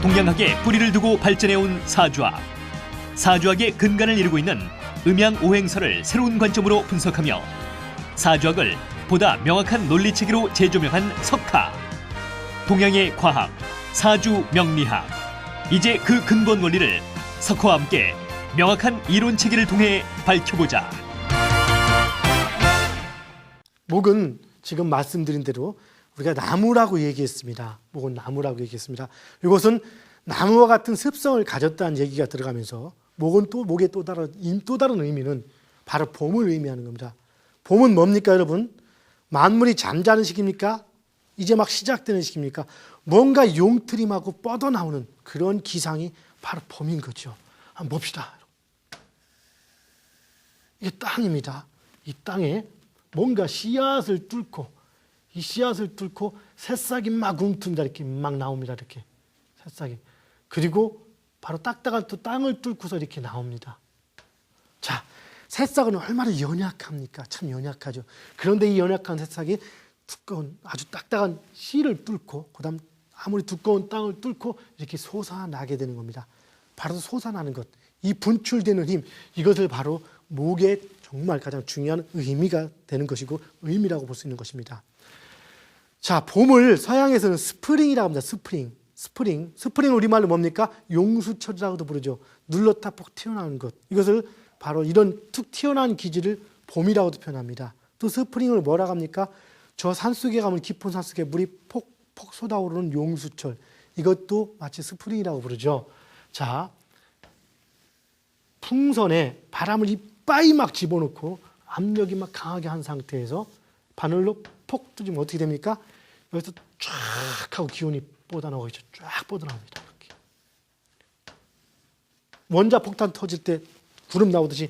동양학에 뿌리를 두고 발전해온 사주학. 사주학의 근간을 이루고 있는 음양오행설을 새로운 관점으로 분석하며 사주학을 보다 명확한 논리체계로 재조명한 석가. 동양의 과학, 사주명리학. 이제 그 근본 원리를 석화와 함께 명확한 이론체계를 통해 밝혀보자. 목은 지금 말씀드린 대로 우리가 나무라고 얘기했습니다. 목은 나무라고 얘기했습니다. 이것은 나무와 같은 습성을 가졌다는 얘기가 들어가면서 목은 또 목의 또 다른 의미는 바로 봄을 의미하는 겁니다. 봄은 뭡니까, 여러분? 만물이 잠자는 시기입니까? 이제 막 시작되는 시기입니까? 뭔가 용트림하고 뻗어나오는 그런 기상이 바로 봄인 거죠. 한번 봅시다. 이게 땅입니다. 이 땅에 뭔가 씨앗을 뚫고, 이 씨앗을 뚫고 새싹이 막 움튼다, 이렇게 막 나옵니다. 이렇게 새싹이. 그리고 바로 딱딱한 또 땅을 뚫고서 이렇게 나옵니다. 자, 새싹은 얼마나 연약합니까? 참 연약하죠. 그런데 이 연약한 새싹이 두꺼운 아주 딱딱한 씨를 뚫고, 그다음 아무리 두꺼운 땅을 뚫고 이렇게 솟아나게 되는 겁니다. 바로 솟아나는 것, 이 분출되는 힘, 이것을 바로 목의 정말 가장 중요한 의미가 되는 것이고 의미라고 볼 수 있는 것입니다. 자, 봄을 서양에서는 스프링이라고 합니다. 스프링 우리말로 뭡니까? 용수철이라고도 부르죠. 눌렀다 푹 튀어나오는 것. 이것을 바로 이런 툭 튀어나온 기질을 봄이라고도 표현합니다. 또 스프링을 뭐라고 합니까? 저 산속에 가면 깊은 산속에 물이 폭폭 쏟아오르는 용수철. 이것도 마치 스프링이라고 부르죠. 자, 풍선에 바람을 이빠이 막 집어넣고 압력이 막 강하게 한 상태에서 바늘로 폭 뚫으면 어떻게 됩니까? 여기서 쫙 하고 기운이 뻗어나오고 있죠. 쫙 뻗어나옵니다. 이렇게. 원자 폭탄 터질 때 구름 나오듯이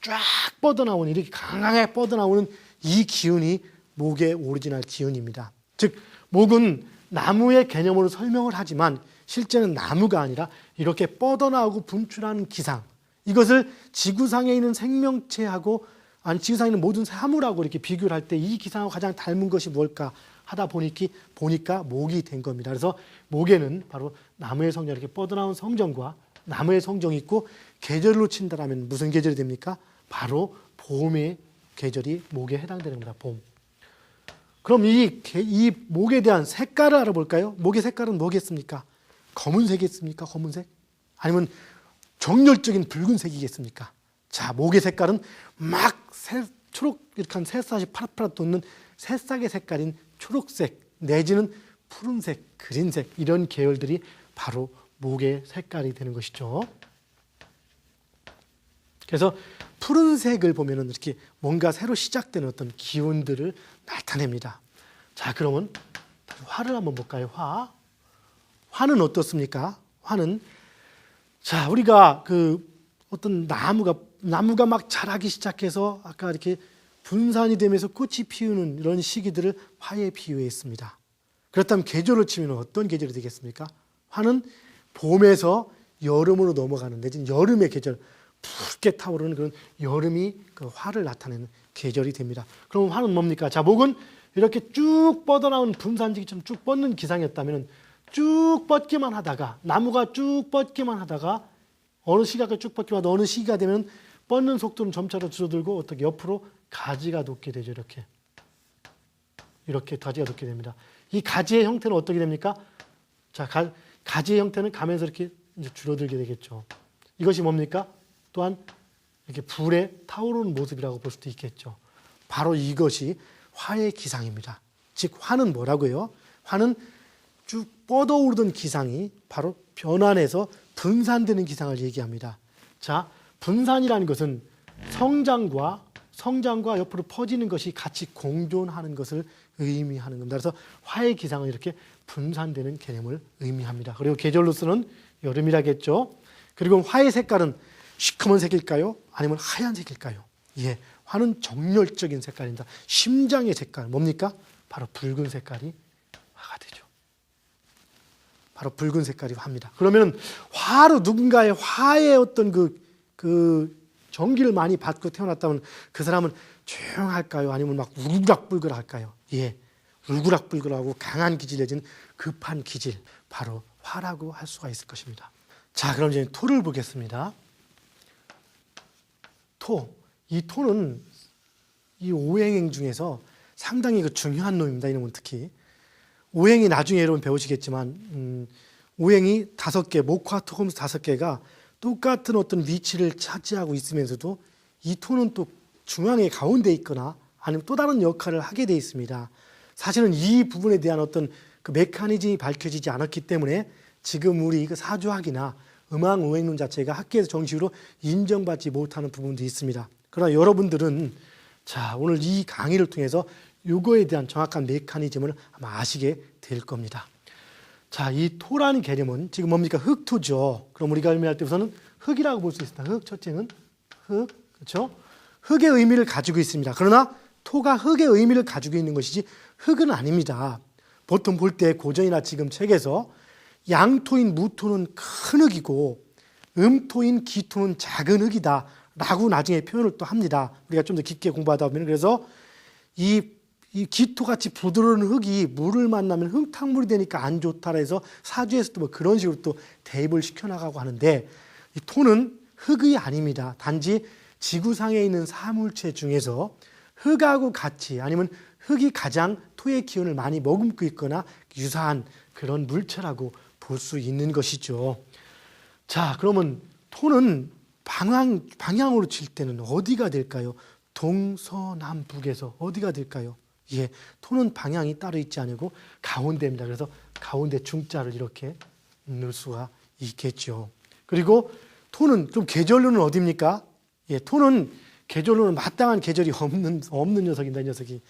쫙 뻗어나오는, 이렇게 강하게 뻗어나오는 이 기운이 목의 오리지널 기운입니다. 즉 목은 나무의 개념으로 설명을 하지만 실제는 나무가 아니라 이렇게 뻗어나오고 분출하는 기상, 이것을 지구상에 있는 생명체하고, 아니 지구상에 있는 모든 사물하고 이렇게 비교를 할 때 이 기상하고 가장 닮은 것이 뭘까 하다 보니까 목이 된 겁니다. 그래서 목에는 바로 나무의 성정, 이렇게 뻗어나온 성정과 나무의 성정이 있고, 계절로 친다라면 무슨 계절이 됩니까? 바로 봄의 계절이 목에 해당되는 겁니다. 봄. 그럼 이 목에 대한 색깔을 알아볼까요? 목의 색깔은 뭐겠습니까? 검은색이겠습니까? 검은색? 아니면 정열적인 붉은색이겠습니까? 자, 목의 색깔은 막 초록한 새싹이 파랗파랗 돋는 새싹의 색깔인 초록색 내지는 푸른색, 그린색, 이런 계열들이 바로 목의 색깔이 되는 것이죠. 그래서 푸른색을 보면은 이렇게 뭔가 새로 시작되는 어떤 기운들을 나타냅니다. 자, 그러면 화를 한번 볼까요? 화는 어떻습니까? 화는, 자, 우리가 그 어떤 나무가 막 자라기 시작해서 아까 이렇게 분산이 되면서 꽃이 피우는 이런 시기들을 화에 비유했습니다. 그렇다면 계절로 치면 어떤 계절이 되겠습니까? 화는 봄에서 여름으로 넘어가는, 내지는 여름의 계절, 붉게 타오르는 그런 여름이 그 화를 나타내는 계절이 됩니다. 그럼 화는 뭡니까? 자, 목은 이렇게 쭉 뻗어나온 분산지기처럼 쭉 뻗는 기상이었다면 쭉 뻗기만 하다가, 나무가 쭉 뻗기만 하다가 어느 시기가 쭉 뻗기만 하다 어느 시기가 되면 뻗는 속도는 점차로 줄어들고 어떻게 옆으로 가지가 돋게 되죠. 이렇게 가지가 돋게 됩니다. 이 가지의 형태는 어떻게 됩니까? 자, 가지의 형태는 가면서 이렇게 이제 줄어들게 되겠죠. 이것이 뭡니까? 또한 이렇게 불에 타오르는 모습이라고 볼 수도 있겠죠. 바로 이것이 화의 기상입니다. 즉 화는 뭐라고요? 화는 쭉 뻗어오르던 기상이 바로 변환해서 분산되는 기상을 얘기합니다. 자, 분산이라는 것은 성장과 옆으로 퍼지는 것이 같이 공존하는 것을 의미하는 겁니다. 그래서 화의 기상은 이렇게 분산되는 개념을 의미합니다. 그리고 계절로서는 여름이라겠죠. 그리고 화의 색깔은 시커먼색일까요? 아니면 하얀색일까요? 예, 화는 정열적인 색깔입니다. 심장의 색깔 뭡니까? 바로 붉은 색깔이 화가 되죠. 바로 붉은 색깔이 화입니다. 그러면 화로 누군가의 화의 어떤 그 전기를 많이 받고 태어났다면 그 사람은 조용할까요? 아니면 막 울그락불그락할까요? 예, 울그락불그락하고 강한 기질 내지는 급한 기질, 바로 화라고 할 수가 있을 것입니다. 자, 그럼 이제 토를 보겠습니다. 토. 이 토는 이 오행행 중에서 상당히 중요한 놈입니다. 이놈은 특히. 오행이 나중에 여러분 배우시겠지만 오행이 5개, 목화, 토, 금, 5개가 똑같은 어떤 위치를 차지하고 있으면서도 이 토는 또 중앙에 가운데 있거나 아니면 또 다른 역할을 하게 되어 있습니다. 사실은 이 부분에 대한 어떤 그 메커니즘이 밝혀지지 않았기 때문에 지금 우리 그 사주학이나 음양 오행론 자체가 학계에서 정식으로 인정받지 못하는 부분도 있습니다. 그러나 여러분들은 자, 오늘 이 강의를 통해서 이거에 대한 정확한 메커니즘을 아마 아시게 될 겁니다. 자, 이 토라는 개념은 지금 뭡니까? 흙토죠. 그럼 우리가 의미할 때 우선은 흙이라고 볼 수 있습니다. 흙, 첫째는 흙, 그렇죠? 흙의 의미를 가지고 있습니다. 그러나 토가 흙의 의미를 가지고 있는 것이지 흙은 아닙니다. 보통 볼 때 고전이나 지금 책에서 양토인 무토는 큰 흙이고 음토인 기토는 작은 흙이다 라고 나중에 표현을 또 합니다. 우리가 좀 더 깊게 공부하다 보면. 그래서 이 기토같이 부드러운 흙이 물을 만나면 흙탕물이 되니까 안 좋다라 해서 사주에서도 뭐 그런 식으로 또 대입을 시켜나가고 하는데, 이 토는 흙이 아닙니다. 단지 지구상에 있는 사물체 중에서 흙하고 같이, 아니면 흙이 가장 토의 기운을 많이 머금고 있거나 유사한 그런 물체라고 볼 수 있는 것이죠. 자, 그러면 토는 방향으로 칠 때는 어디가 될까요? 동서남북에서 어디가 될까요? 예, 토는 방향이 따로 있지 않고 가운데입니다. 그래서 가운데 중자를 이렇게 넣을 수가 있겠죠. 그리고 토는 좀 계절로는 어디입니까? 예, 토는 계절로는 마땅한 계절이 없는 녀석입니다. 이 녀석이.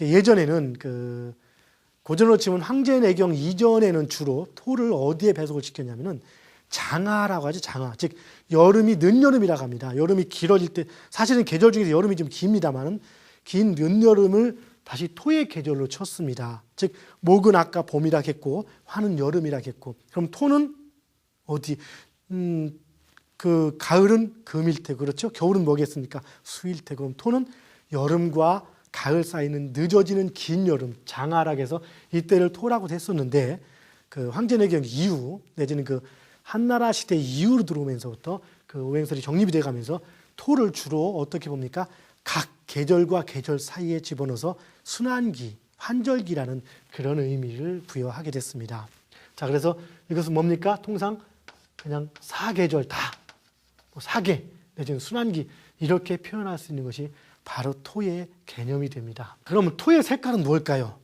예전에는 고전으로 치면 황제내경 이전에는 주로 토를 어디에 배속을 시켰냐면은 장하라고 하죠. 장하. 즉 여름이 늦여름이라고 합니다. 여름이 길어질 때, 사실은 계절 중에서 여름이 좀 깁니다만은 긴 늦여름을 다시 토의 계절로 쳤습니다. 즉 목은 아까 봄이라 했고 화는 여름이라 했고, 그럼 토는 어디? 가을은 금일 테고, 그렇죠? 겨울은 뭐겠습니까? 수일 테고. 그럼 토는 여름과 가을 사이는 늦어지는 긴 여름, 장하라고 해서 이때를 토라고 했었는데, 그 황제내경 이후 내지는 그 한나라 시대 이후로 들어오면서부터 그 오행설이 정립이 돼가면서 토를 주로 어떻게 봅니까? 각 계절과 계절 사이에 집어넣어서 순환기, 환절기라는 그런 의미를 부여하게 됐습니다. 자, 그래서 이것은 뭡니까? 통상 그냥 사계절 다, 사계 내지는 순환기 이렇게 표현할 수 있는 것이 바로 토의 개념이 됩니다. 그러면 토의 색깔은 뭘까요?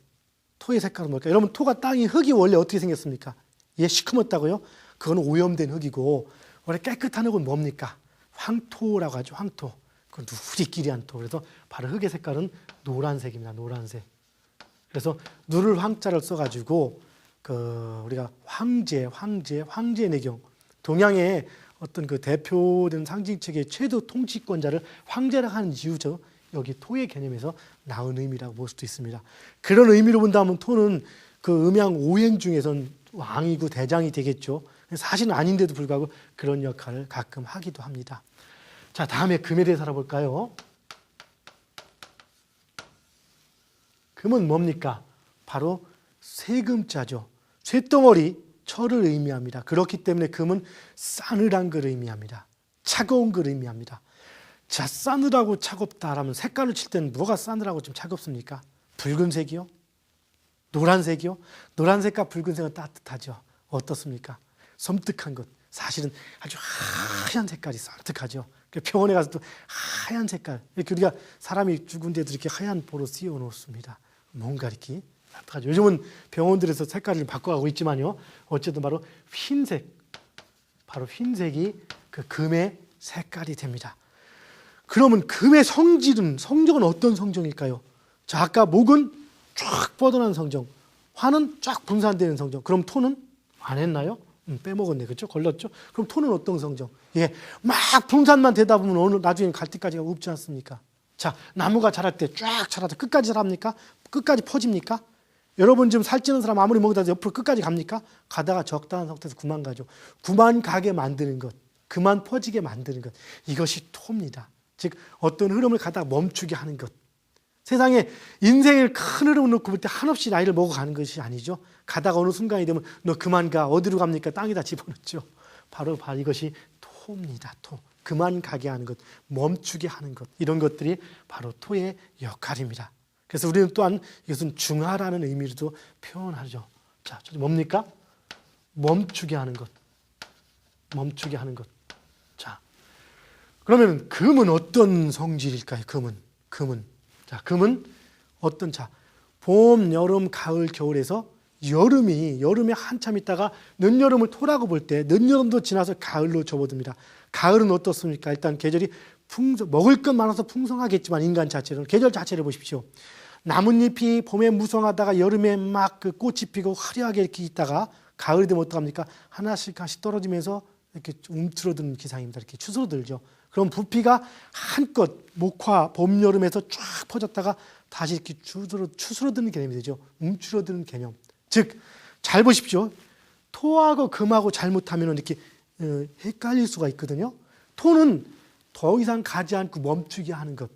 토의 색깔은 뭘까요? 여러분, 토가 땅이 흙이 원래 어떻게 생겼습니까? 예, 시커멓다고요? 그건 오염된 흙이고, 원래 깨끗한 흙은 뭡니까? 황토라고 하죠. 황토. 그건 누리끼리한 토. 그래서 바로 흙의 색깔은 노란색입니다. 노란색. 그래서 누를 황자를 써가지고 우리가 황제내경, 동양의 어떤 그 대표된 상징책의 최대 통치권자를 황제라고 하는 이유죠. 여기 토의 개념에서 나온 의미라고 볼 수도 있습니다. 그런 의미로 본다면 토는 그 음양 오행 중에선 왕이고 대장이 되겠죠. 사실은 아닌데도 불구하고 그런 역할을 가끔 하기도 합니다. 자, 다음에 금에 대해서 알아볼까요? 금은 뭡니까? 바로 쇠금자죠. 쇠덩어리, 철을 의미합니다. 그렇기 때문에 금은 싸늘한 걸 의미합니다. 차가운 걸 의미합니다. 자, 싸늘하고 차갑다라면 색깔을 칠 때는 뭐가 싸늘하고 좀 차갑습니까? 붉은색이요? 노란색이요? 노란색과 붉은색은 따뜻하죠. 어떻습니까? 섬뜩한 것. 사실은 아주 하얀 색깔이 섬뜩하죠. 병원에 가서 또 하얀 색깔. 이렇게 우리가 사람이 죽은 데도 이렇게 하얀 보로 씌워 놓습니다. 뭔가 이렇게 따뜻하죠. 요즘은 병원들에서 색깔을 좀 바꿔가고 있지만요. 어쨌든 바로 흰색. 바로 흰색이 그 금의 색깔이 됩니다. 그러면 금의 성정은 어떤 성정일까요? 자, 아까 목은 쫙 뻗어난 성정, 화는 쫙 분산되는 성정. 그럼 토는 안 했나요? 빼먹었네, 그렇죠? 걸렸죠? 그럼 토는 어떤 성정? 예, 막 분산만 되다 보면 어느 나중에 갈 때까지가 없지 않습니까? 자, 나무가 자랄 때 쫙 자라서 끝까지 자랍니까? 끝까지 퍼집니까? 여러분 지금 살찌는 사람 아무리 먹다 옆으로 끝까지 갑니까? 가다가 적당한 상태에서 그만 가죠. 그만 가게 만드는 것, 그만 퍼지게 만드는 것, 이것이 토입니다. 즉 어떤 흐름을 가다가 멈추게 하는 것. 세상에 인생을 큰 흐름을 놓고 볼 때 한없이 나이를 먹어가는 것이 아니죠. 가다가 어느 순간이 되면 너 그만 가. 어디로 갑니까? 땅에다 집어넣죠. 바로 이것이 토입니다. 토. 그만 가게 하는 것, 멈추게 하는 것, 이런 것들이 바로 토의 역할입니다. 그래서 우리는 또한 이것은 중하라는 의미로도 표현하죠. 자, 뭡니까? 멈추게 하는 것. 멈추게 하는 것. 자, 그러면 금은 어떤 성질일까요? 금은. 자, 금은 어떤, 자, 봄, 여름, 가을, 겨울에서 여름에 한참 있다가 늦여름을 토라고 볼 때 늦여름도 지나서 가을로 접어듭니다. 가을은 어떻습니까? 일단 계절이 먹을 것 많아서 풍성하겠지만 인간 자체는 계절 자체를 보십시오. 나뭇잎이 봄에 무성하다가 여름에 막 그 꽃이 피고 화려하게 이렇게 있다가 가을이 되면 어떡합니까? 하나씩 떨어지면서 이렇게 움츠러드는 기상입니다. 이렇게 추스러들죠. 그럼 부피가 한껏 목화 봄 여름에서 쫙 퍼졌다가 다시 이렇게 추스러드는 개념이 되죠. 움츠러드는 개념. 즉, 잘 보십시오. 토하고 금하고 잘못하면 이렇게 헷갈릴 수가 있거든요. 토는 더 이상 가지 않고 멈추게 하는 것.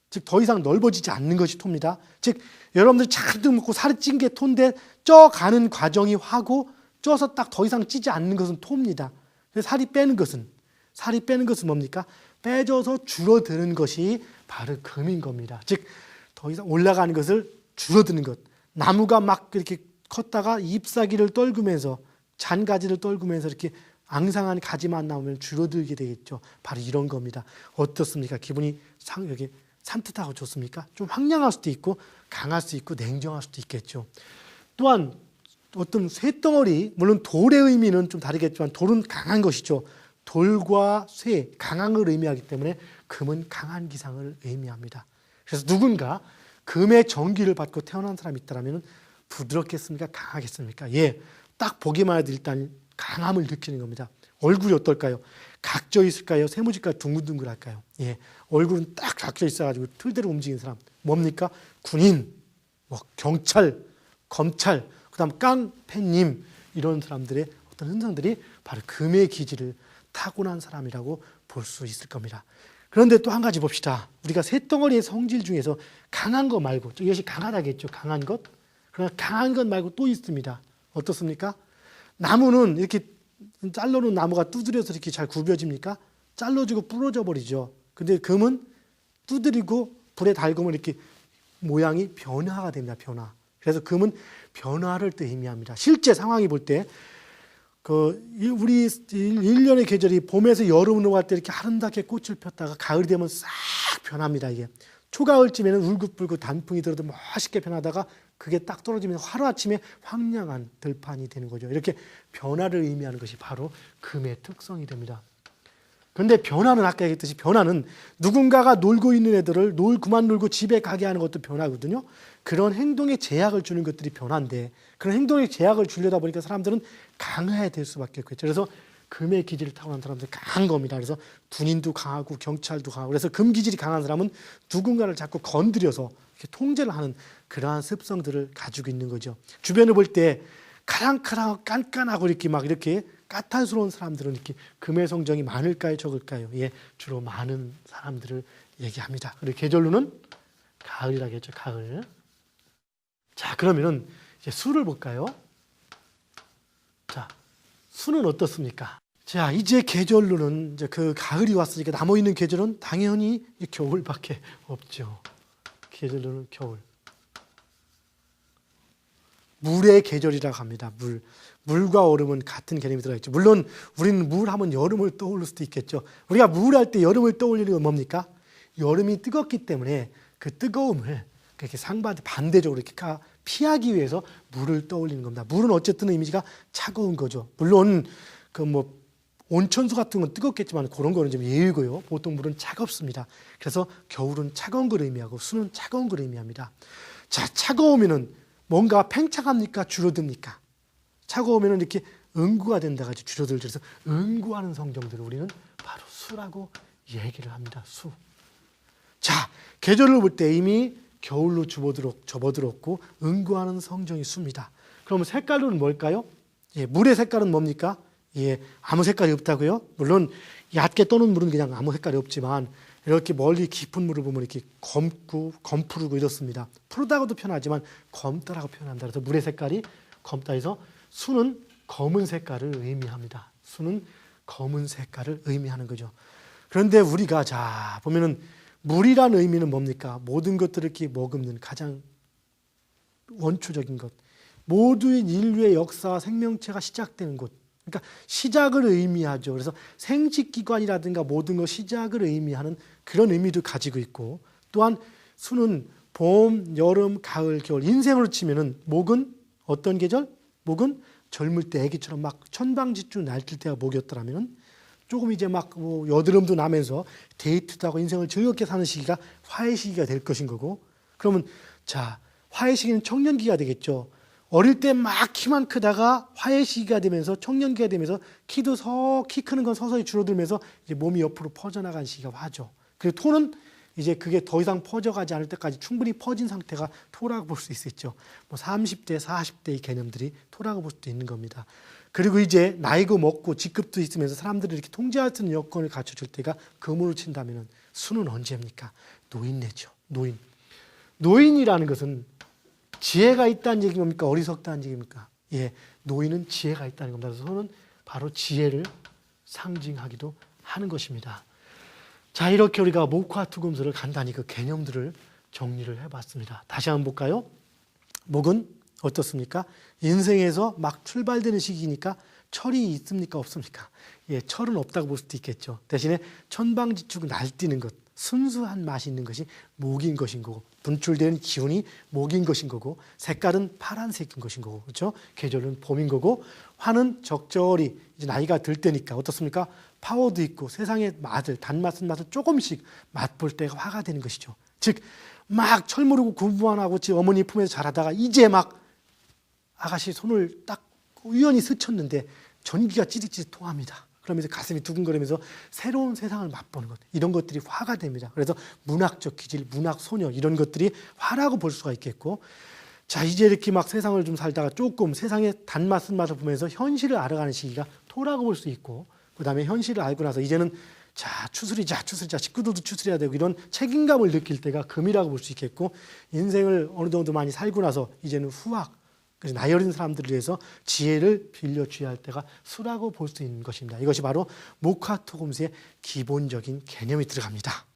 즉, 더 이상 넓어지지 않는 것이 토입니다. 즉, 여러분들이 잔뜩 먹고 살이 찐 게 토인데 쪄가는 과정이 화고 쪄서 딱 더 이상 찌지 않는 것은 토입니다. 그래서 살이 빼는 것은 뭡니까? 빼져서 줄어드는 것이 바로 금인 겁니다. 즉, 더 이상 올라가는 것을 줄어드는 것. 나무가 막 이렇게 컸다가 잎사귀를 떨구면서 잔가지를 떨구면서 이렇게 앙상한 가지만 나오면 줄어들게 되겠죠. 바로 이런 겁니다. 어떻습니까? 기분이 이렇게 산뜻하고 좋습니까? 좀 황량할 수도 있고 강할 수도 있고 냉정할 수도 있겠죠. 또한 어떤 쇠덩어리, 물론 돌의 의미는 좀 다르겠지만 돌은 강한 것이죠. 돌과 쇠, 강함을 의미하기 때문에 금은 강한 기상을 의미합니다. 그래서 누군가 금의 전기를 받고 태어난 사람이 있다면 부드럽겠습니까? 강하겠습니까? 예, 딱 보기만 해도 일단 강함을 느끼는 겁니다. 얼굴이 어떨까요? 각져 있을까요? 세무지가 둥글둥글할까요? 예, 얼굴은 딱 각져 있어가지고 틀대로 움직이는 사람. 뭡니까? 군인, 경찰, 검찰, 그다음 깡패님, 이런 사람들의 어떤 현상들이 바로 금의 기질을 타고난 사람이라고 볼 수 있을 겁니다. 그런데 또 한 가지 봅시다. 우리가 쇳덩어리의 성질 중에서 강한 것 말고, 이것이 강하다겠죠. 강한 것. 그러나 강한 것 말고 또 있습니다. 어떻습니까? 나무는 이렇게 잘라놓은 나무가 두드려서 이렇게 잘 굽여집니까? 잘라지고 부러져 버리죠. 근데 금은 두드리고 불에 달구면 이렇게 모양이 변화가 됩니다. 변화. 그래서 금은 변화를 또 의미합니다. 실제 상황이 볼 때 우리 1년의 계절이 봄에서 여름으로 갈 때 이렇게 아름답게 꽃을 폈다가 가을이 되면 싹 변합니다. 이게 초가을쯤에는 울긋불긋 단풍이 들어도 멋있게 변하다가 그게 딱 떨어지면 하루아침에 황량한 들판이 되는 거죠. 이렇게 변화를 의미하는 것이 바로 금의 특성이 됩니다. 그런데 변화는 아까 얘기했듯이 변화는 누군가가 놀고 있는 애들을 그만 놀고 집에 가게 하는 것도 변화거든요. 그런 행동에 제약을 주는 것들이 변화인데 그런 행동에 제약을 주려다 보니까 사람들은 강해야 될 수밖에 없겠죠. 그래서 금의 기질을 타고난 사람들은 강한 겁니다. 그래서 군인도 강하고 경찰도 강하고 그래서 금 기질이 강한 사람은 누군가를 자꾸 건드려서 이렇게 통제를 하는 그러한 습성들을 가지고 있는 거죠. 주변을 볼 때 카랑카랑 깐깐하고 이렇게 까탈스러운 사람들은 이렇게 금의 성정이 많을까요, 적을까요? 예, 주로 많은 사람들을 얘기합니다. 그리고 계절로는 가을이라고 했죠, 가을. 자, 그러면은 이제 수를 볼까요? 자, 수는 어떻습니까? 자, 이제 계절로는 이제 그 가을이 왔으니까 남아 있는 계절은 당연히 겨울밖에 없죠. 계절로는 겨울. 물의 계절이라고 합니다. 물과 얼음은 같은 개념이 들어있죠. 물론 우리는 물 하면 여름을 떠올릴 수도 있겠죠. 우리가 물 할 때 여름을 떠올리는 건 뭡니까? 여름이 뜨겁기 때문에 그 뜨거움을 그렇게 반대적으로 이렇게 피하기 위해서 물을 떠올리는 겁니다. 물은 어쨌든 이미지가 차가운 거죠. 물론 온천수 같은 건 뜨겁겠지만 그런 거는 좀 예의고요. 보통 물은 차갑습니다. 그래서 겨울은 차가운 걸 의미하고 수는 차가운 걸 의미합니다. 자, 차가우면은 뭔가 팽창합니까? 줄어듭니까? 차가우면은 이렇게 응구가 된다같이 줄어들죠. 그래서 응구하는 성정들을 우리는 바로 수라고 얘기를 합니다. 수. 자, 계절을 볼 때 이미 겨울로 접어들었고 응구하는 성정이 수입니다. 그럼 색깔로는 뭘까요? 예, 물의 색깔은 뭡니까? 예, 아무 색깔이 없다고요? 물론 얕게 떠는 물은 그냥 아무 색깔이 없지만 이렇게 멀리 깊은 물을 보면 이렇게 검고 검푸르고 이렇습니다. 푸르다고도 표현하지만 검다라고 표현한다. 그래서 물의 색깔이 검다 해서 수는 검은 색깔을 의미합니다. 수는 검은 색깔을 의미하는 거죠. 그런데 우리가 자 보면은 물이란 의미는 뭡니까? 모든 것들을 이렇게 머금는 가장 원초적인 것. 모든 인류의 역사와 생명체가 시작되는 곳. 그러니까 시작을 의미하죠. 그래서 생식기관이라든가 모든 것 시작을 의미하는 그런 의미도 가지고 있고, 또한 수는 봄, 여름, 가을, 겨울 인생으로 치면은 목은 어떤 계절? 목은 젊을 때 아기처럼 막 천방지축 날뛸 때가 목이었더라면은 조금 이제 막 여드름도 나면서 데이트도 하고 인생을 즐겁게 사는 시기가 화의 시기가 될 것인 거고, 그러면 자 화의 시기는 청년기가 되겠죠. 어릴 때 막 키만 크다가 화의 시기가 되면서 청년기가 되면서 키 크는 건 서서히 줄어들면서 이제 몸이 옆으로 퍼져나간 시기가 화죠. 그리고 토는 이제 그게 더 이상 퍼져가지 않을 때까지 충분히 퍼진 상태가 토라고 볼 수 있겠죠. 뭐 30대, 40대의 개념들이 토라고 볼 수도 있는 겁니다. 그리고 이제 나이고 먹고 직급도 있으면서 사람들이 이렇게 통제할 수 있는 여건을 갖춰줄 때가 금으로 친다면 수는 언제입니까? 노인네죠. 노인. 노인이라는 것은 지혜가 있다는 얘기 뭡니까? 어리석다는 얘기입니까? 예, 노인은 지혜가 있다는 겁니다. 그래서 소는 바로 지혜를 상징하기도 하는 것입니다. 자, 이렇게 우리가 목화 투금술을 간단히 그 개념들을 정리를 해봤습니다. 다시 한번 볼까요? 목은 어떻습니까? 인생에서 막 출발되는 시기니까 철이 있습니까? 없습니까? 예, 철은 없다고 볼 수도 있겠죠. 대신에 천방지축 날뛰는 것, 순수한 맛이 있는 것이 목인 것인 거고, 분출되는 기운이 목인 것인 거고, 색깔은 파란색인 것인 거고, 그렇죠? 계절은 봄인 거고, 화는 적절히 이제 나이가 들 때니까 어떻습니까? 파워도 있고 세상의 맛을 단맛은 맛을 조금씩 맛볼 때가 화가 되는 것이죠. 즉 막 철모르고 공부만 하고 어머니 품에서 자라다가 이제 막 아가씨 손을 딱 우연히 스쳤는데 전기가 찌릿찌릿 통합니다. 그러면서 가슴이 두근거리면서 새로운 세상을 맛보는 것, 이런 것들이 화가 됩니다. 그래서 문학적 기질, 문학 소녀 이런 것들이 화라고 볼 수가 있겠고, 자 이제 이렇게 막 세상을 좀 살다가 조금 세상의 단맛은 맛을 보면서 현실을 알아가는 시기가 토라고 볼 수 있고, 그 다음에 현실을 알고 나서 이제는 자 추스리자 식구들도 추스려야 되고 이런 책임감을 느낄 때가 금이라고 볼 수 있겠고, 인생을 어느 정도 많이 살고 나서 이제는 후학, 그래서 나이 어린 사람들을 위해서 지혜를 빌려 주어야 할 때가 수라고 볼 수 있는 것입니다. 이것이 바로 목화토금수의 기본적인 개념이 들어갑니다.